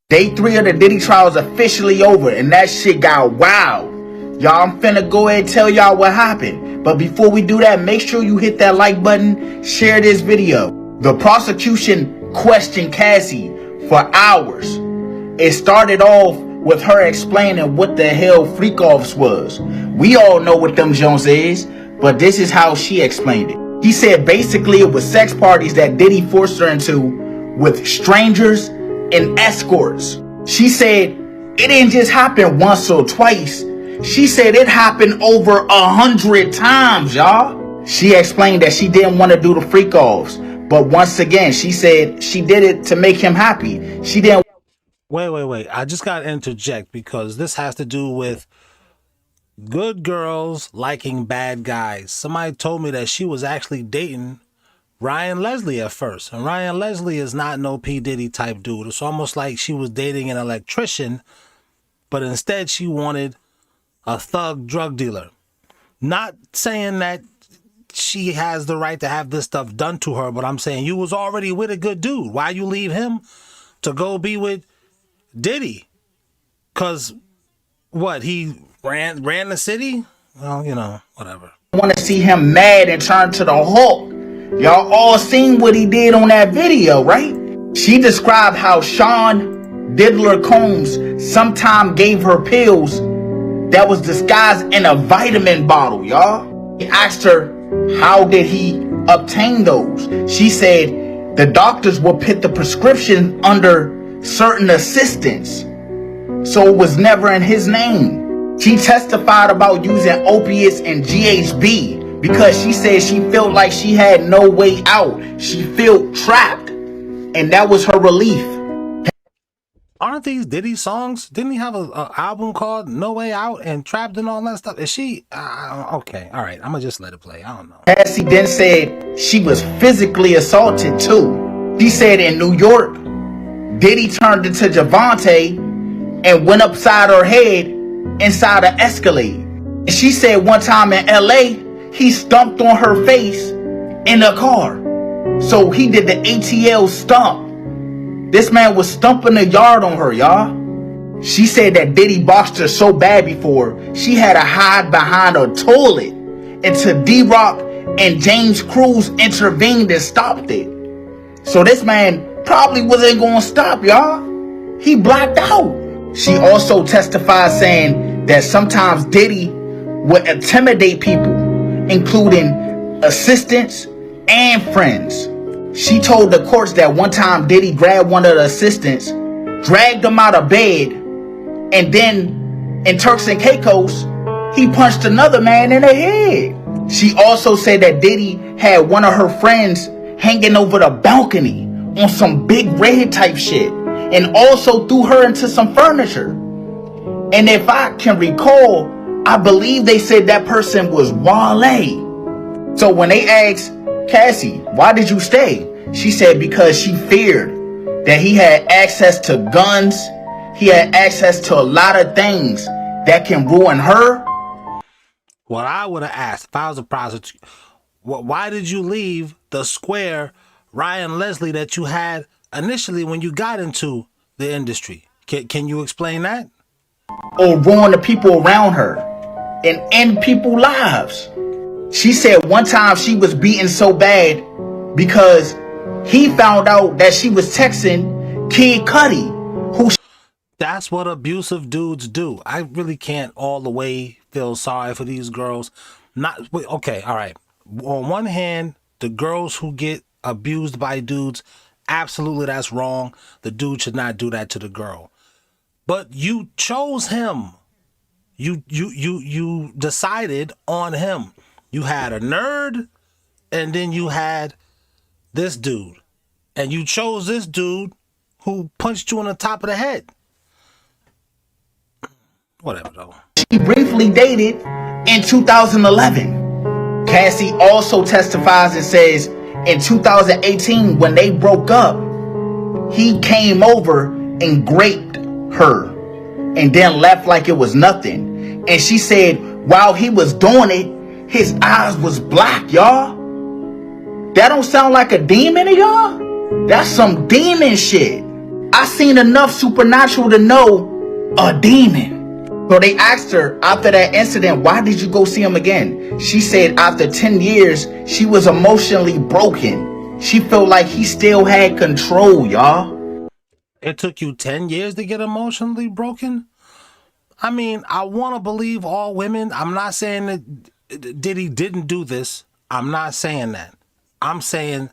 Day 3 of the Diddy trial is officially over, and that shit got wild. Y'all, I'm finna go ahead and tell y'all what happened. But before we do that, make sure you hit that like button, share this video. The prosecution questioned Cassie for hours. It started off with her explaining what the hell freak-offs was. We all know what them Jones is, but this is how she explained it. He said basically it was sex parties that Diddy forced her into with strangers and escorts. She said it didn't just happen once or twice. She said it happened over 100 times, y'all. She explained that she didn't want to do the freak-offs, but once again, she said she did it to make him happy. She didn't. Wait. I just got to interject because this has to do with good girls liking bad guys. Somebody told me that she was actually dating Ryan Leslie at first. And Ryan Leslie is not no P. Diddy type dude. It's almost like she was dating an electrician, but instead she wanted a thug drug dealer. Not saying that she has the right to have this stuff done to her, but I'm saying you was already with a good dude. Why you leave him to go be with Diddy? Because what, he ran the city? Well, you know, whatever. I want to see him mad and turn to the Hulk. Y'all all seen what he did on that video, right? She described how Sean Diddler Combs sometime gave her pills that was disguised in a vitamin bottle, y'all. He asked her, how did he obtain those? She said the doctors would put the prescription under certain assistants, so it was never in his name. She testified about using opiates and GHB because she said she felt like she had no way out. She felt trapped, and that was her relief. Aren't these Diddy songs? Didn't he have an album called No Way Out and Trapped and all that stuff? Is she okay? All right, I'm gonna just let it play. I don't know. Cassie then said she was physically assaulted too. She said in New York, Diddy turned into Javante and went upside her head inside an Escalade. And she said one time in LA, he stomped on her face in a car. So he did the ATL stomp. This man was stumping a yard on her, y'all. She said that Diddy boxed her so bad before, she had to hide behind a toilet until D-Rock and James Cruz intervened and stopped it. So this man probably wasn't going to stop, y'all. He blacked out. She also testified saying that sometimes Diddy would intimidate people, including assistants and friends. She told the courts that one time Diddy grabbed one of the assistants, dragged him out of bed, and then in Turks and Caicos, he punched another man in the head. She also said that Diddy had one of her friends hanging over the balcony on some big red type shit, and also threw her into some furniture. And if I can recall, I believe they said that person was Wale. So when they asked Cassie, why did you stay? She said because she feared that he had access to guns. He had access to a lot of things that can ruin her. What I would have asked if I was a prostitute, why did you leave the square Ryan Leslie that you had initially when you got into the industry? Can you explain that? Or ruin the people around her and end people's lives. She said one time she was beaten so bad because he found out that she was texting Kid Cudi, who... That's what abusive dudes do. I really can't all the way feel sorry for these girls. Okay, all right. On one hand, the girls who get abused by dudes, absolutely that's wrong. The dude should not do that to the girl. But you chose him. You decided on him. You had a nerd, and then you had this dude. And you chose this dude who punched you on the top of the head. Whatever, though. She briefly dated in 2011. Cassie also testifies and says in 2018, when they broke up, he came over and raped her and then left like it was nothing. And she said while he was doing it, his eyes was black, y'all. That don't sound like a demon to y'all? That's some demon shit. I seen enough supernatural to know a demon. So they asked her after that incident, why did you go see him again? She said after 10 years, she was emotionally broken. She felt like he still had control, y'all. It took you 10 years to get emotionally broken? I mean, I want to believe all women. I'm not saying that Diddy didn't do this. I'm not saying that. I'm saying,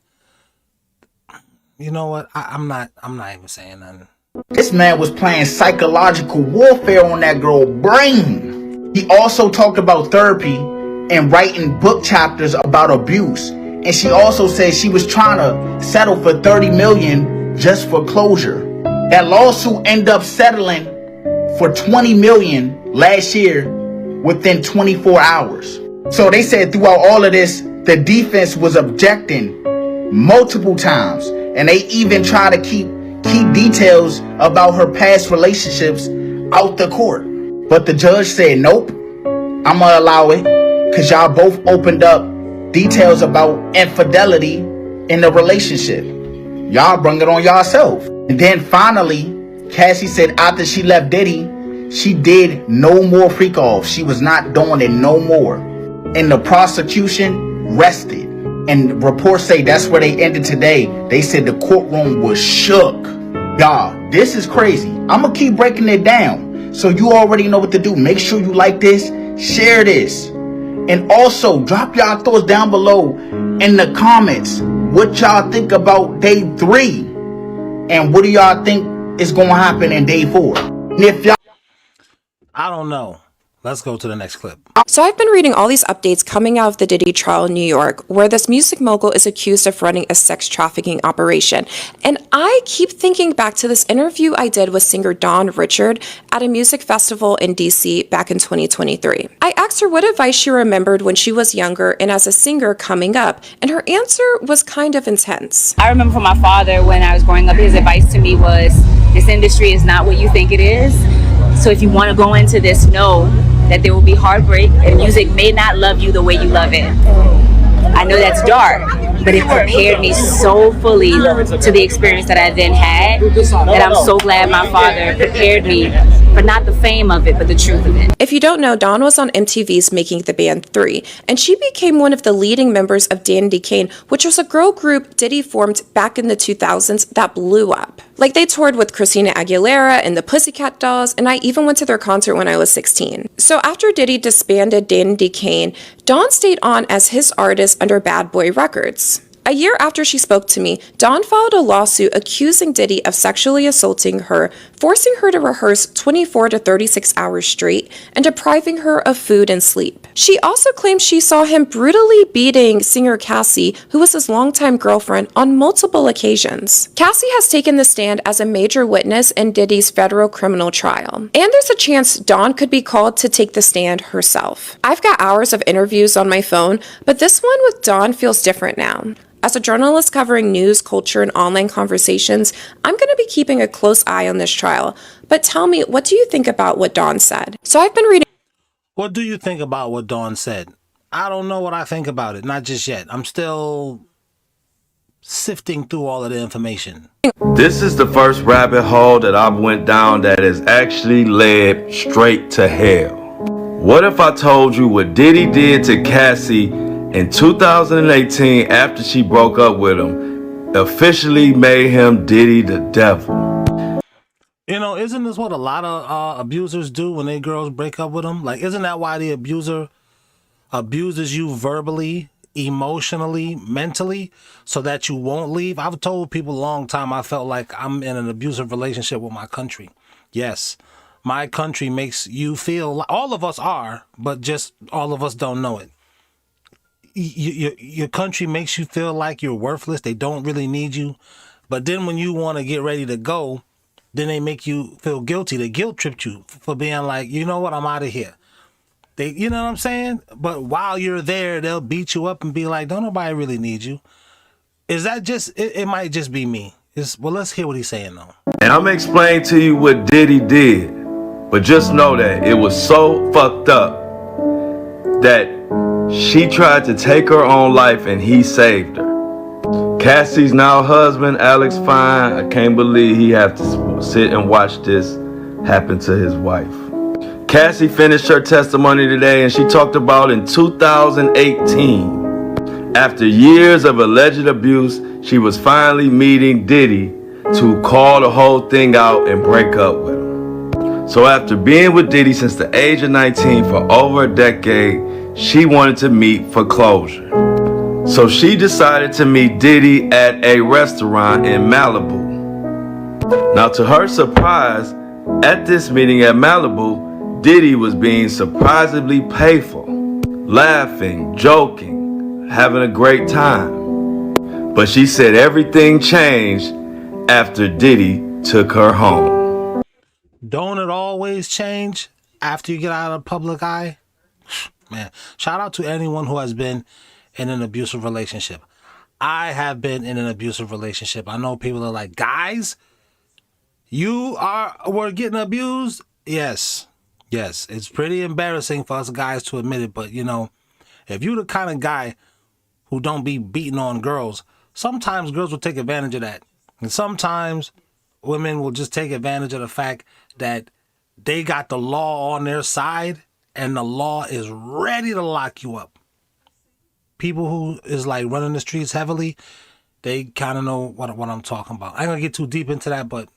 you know what? I'm not even saying nothing. This man was playing psychological warfare on that girl's brain. He also talked about therapy and writing book chapters about abuse. And she also said she was trying to settle for $30 million just for closure. That lawsuit ended up settling for $20 million last year within 24 hours. So they said throughout all of this, the defense was objecting multiple times, and they even try to keep key details about her past relationships out the court. But the judge said, nope, I'm gonna allow it because y'all both opened up details about infidelity in the relationship. Y'all bring it on yourself. And then finally, Cassie said after she left Diddy, she did no more freak offs. She was not doing it no more. And the prosecution rested. And reports say that's where they ended today. They said the courtroom was shook. Y'all, this is crazy. I'm going to keep breaking it down. So you already know what to do. Make sure you like this, share this. And also drop y'all thoughts down below in the comments. What y'all think about day 3? And what do y'all think is going to happen in day 4? And if y'all... I don't know. Let's go to the next clip. So I've been reading all these updates coming out of the Diddy trial in New York, where this music mogul is accused of running a sex trafficking operation. And I keep thinking back to this interview I did with singer Dawn Richard at a music festival in DC back in 2023. I asked her what advice she remembered when she was younger and as a singer coming up, and her answer was kind of intense. I remember from my father when I was growing up, his advice to me was, this industry is not what you think it is. So if you want to go into this, know that there will be heartbreak and music may not love you the way you love it. I know that's dark, but it prepared me so fully to the experience that I then had that I'm so glad my father prepared me for not the fame of it, but the truth of it. If you don't know, Dawn was on MTV's Making the Band 3, and she became one of the leading members of Dandy Kane, which was a girl group Diddy formed back in the 2000s that blew up. Like, they toured with Christina Aguilera and the Pussycat Dolls, and I even went to their concert when I was 16. So after Diddy disbanded Dandy Kane, Dawn stayed on as his artist under Bad Boy Records. A year after she spoke to me, Dawn filed a lawsuit accusing Diddy of sexually assaulting her, forcing her to rehearse 24 to 36 hours straight, and depriving her of food and sleep. She also claims she saw him brutally beating singer Cassie, who was his longtime girlfriend, on multiple occasions. Cassie has taken the stand as a major witness in Diddy's federal criminal trial. And there's a chance Dawn could be called to take the stand herself. I've got hours of interviews on my phone, but this one with Dawn feels different now. As a journalist covering news, culture, and online conversations, I'm going to be keeping a close eye on this trial. But tell me, what do you think about what Dawn said? So I've been reading... What do you think about what Dawn said? I don't know what I think about it. Not just yet. I'm still sifting through all of the information. This is the first rabbit hole that I went down that has actually led straight to hell. What if I told you what Diddy did to Cassie in 2018 after she broke up with him officially made him Diddy the devil? You know, isn't this what a lot of abusers do when their girls break up with them? Like, isn't that why the abuser abuses you verbally, emotionally, mentally, so that you won't leave? I've told people a long time I felt like I'm in an abusive relationship with my country. Yes, my country makes you feel like, all of us are, but just all of us don't know it. Your country makes you feel like you're worthless. They don't really need you. But then when you want to get ready to go, then they make you feel guilty. They guilt tripped you for being like, you know what, I'm out of here. They, you know what I'm saying? But while you're there, they'll beat you up and be like, don't nobody really need you. Is that just, it might just be me. Well, let's hear what he's saying though. And I'm explaining to you what Diddy did. But just know that it was so fucked up that she tried to take her own life and he saved her. Cassie's now husband, Alex Fine, I can't believe he have to sit and watch this happen to his wife. Cassie finished her testimony today, and she talked about in 2018, after years of alleged abuse, she was finally meeting Diddy to call the whole thing out and break up with him. So after being with Diddy since the age of 19 for over a decade, she wanted to meet for closure. So she decided to meet Diddy at a restaurant in Malibu. Now, to her surprise, at this meeting at Malibu, Diddy was being surprisingly playful, laughing, joking, having a great time. But she said everything changed after Diddy took her home. Don't it always change after you get out of the public eye? Man, shout out to anyone who has been in an abusive relationship. I have been in an abusive relationship. I know people are like, guys, were getting abused? Yes. It's pretty embarrassing for us guys to admit it, but if you're the kind of guy who don't be beating on girls, sometimes girls will take advantage of that. And sometimes women will just take advantage of the fact that they got the law on their side and the law is ready to lock you up. People who is like running the streets heavily, they kind of know what I'm talking about. I ain't gonna get too deep into that, but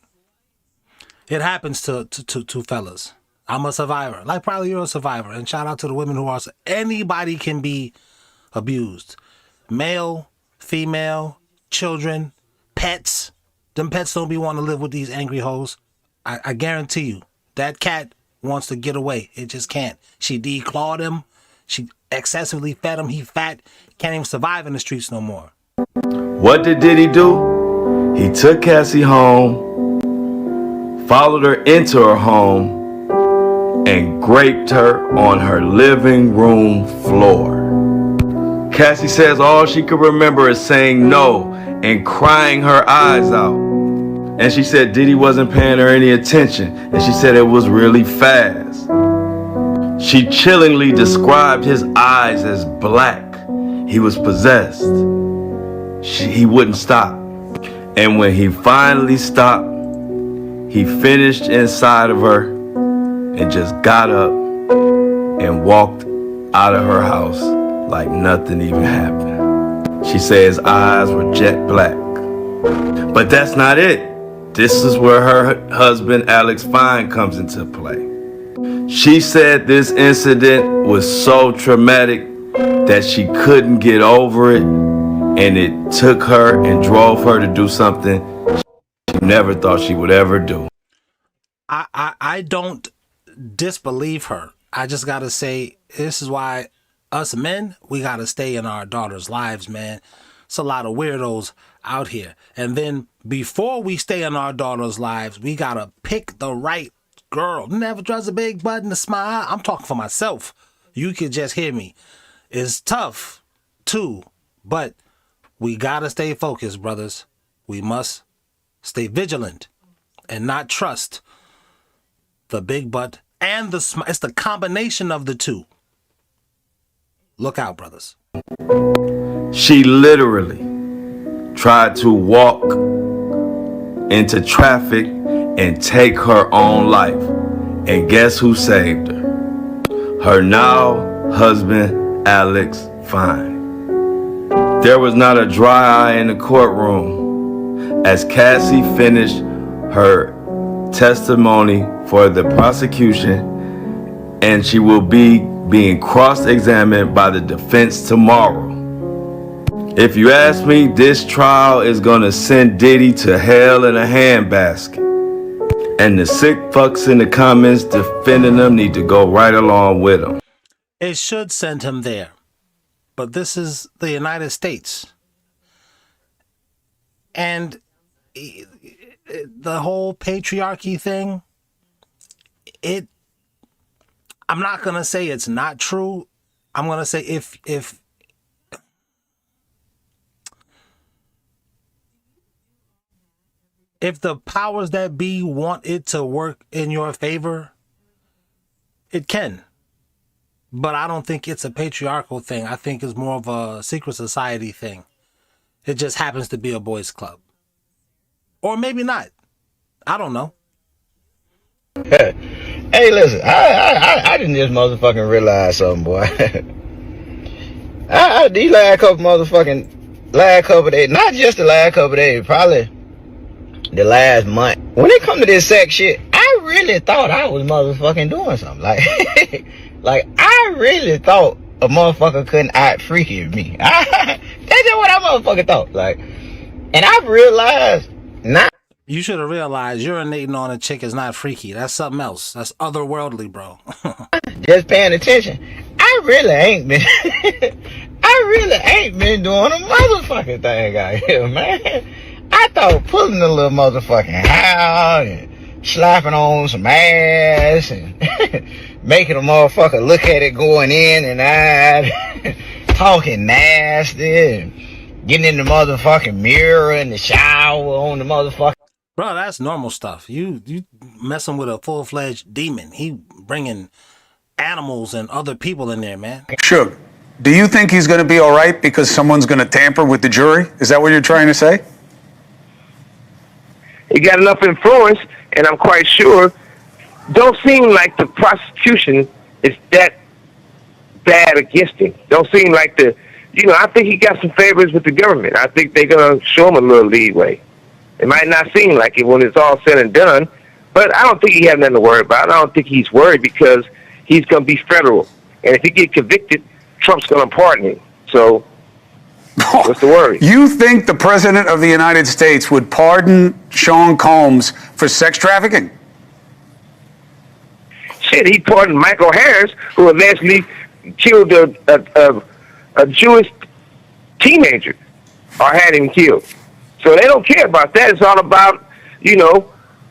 it happens to fellas. I'm a survivor. Like probably you're a survivor. And shout out to the women who are. Anybody can be abused. Male, female, children, pets. Them pets don't be wanting to live with these angry hoes. I guarantee you, that cat wants to get away. It just can't. She declawed him. She excessively fed him. He fat. Can't even survive in the streets no more. What did Diddy do? He took Cassie home, followed her into her home, and raped her on her living room floor. Cassie says all she could remember is saying no and crying her eyes out. And she said Diddy wasn't paying her any attention, and she said it was really fast. She chillingly described his eyes as black. He was possessed. He wouldn't stop. And when he finally stopped, he finished inside of her and just got up and walked out of her house like nothing even happened. She said his eyes were jet black. But that's not it. This is where her husband, Alex Fine, comes into play. She said this incident was so traumatic that she couldn't get over it, and it took her and drove her to do something she never thought she would ever do. I don't disbelieve her. I just gotta say, this is why us men, we gotta stay in our daughters' lives, man. It's a lot of weirdos out here. And then before we stay in our daughters' lives, we gotta pick the right girl. Never trust a big button to smile. I'm talking for myself. You could just hear me. It's tough too, but we gotta stay focused, brothers. We must stay vigilant and not trust the big butt and the smile. It's the combination of the two. Look out, brothers. She literally tried to walk into traffic and take her own life. And guess who saved her? Her now husband, Alex Fine. There was not a dry eye in the courtroom as Cassie finished her testimony for the prosecution, and she will be being cross-examined by the defense tomorrow. If you ask me, this trial is gonna send Diddy to hell in a handbasket. And the sick fucks in the comments defending him need to go right along with him. It should send him there. But this is the United States. And the whole patriarchy thing, I'm not going to say it's not true. I'm going to say if the powers that be want it to work in your favor, it can. But I don't think it's a patriarchal thing. I think it's more of a secret society thing. It just happens to be a boys' club. Or maybe not. I don't know. Hey, listen, I didn't just motherfucking realize something, boy. These last couple days, not just the last couple days, probably the last month. When it come to this sex shit, I really thought I was motherfucking doing something. Like I really thought a motherfucker couldn't out freaky me. That's just what I motherfucking thought. Like, and I've realized now. You should have realized urinating on a chick is not freaky. That's something else. That's otherworldly, bro. Just paying attention. I really ain't been doing a motherfucking thing out here, man. I thought pulling a little motherfucking out and slapping on some ass and making a motherfucker look at it going in and out, talking nasty and getting in the motherfucking mirror in the shower on the motherfucker. Bro, that's normal stuff. You messing with a full-fledged demon. He bringing animals and other people in there, man. Suge, do you think he's going to be all right because someone's going to tamper with the jury? Is that what you're trying to say? He got enough influence, and I'm quite sure, don't seem like the prosecution is that bad against him. Don't seem like I think he got some favors with the government. I think they're going to show him a little leeway. It might not seem like it when it's all said and done, but I don't think he has nothing to worry about. I don't think he's worried because he's going to be federal. And if he gets convicted, Trump's going to pardon him. So what's the worry? You think the President of the United States would pardon Sean Combs for sex trafficking? Shit, he pardoned Michael Harris, who eventually killed a Jewish teenager or had him killed. So they don't care about that. It's all about,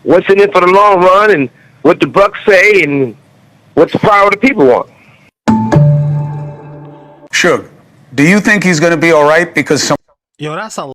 what's in it for the long run and what the bucks say and what the power of the people want. Suge, do you think he's going to be all right because some... Yo, that's a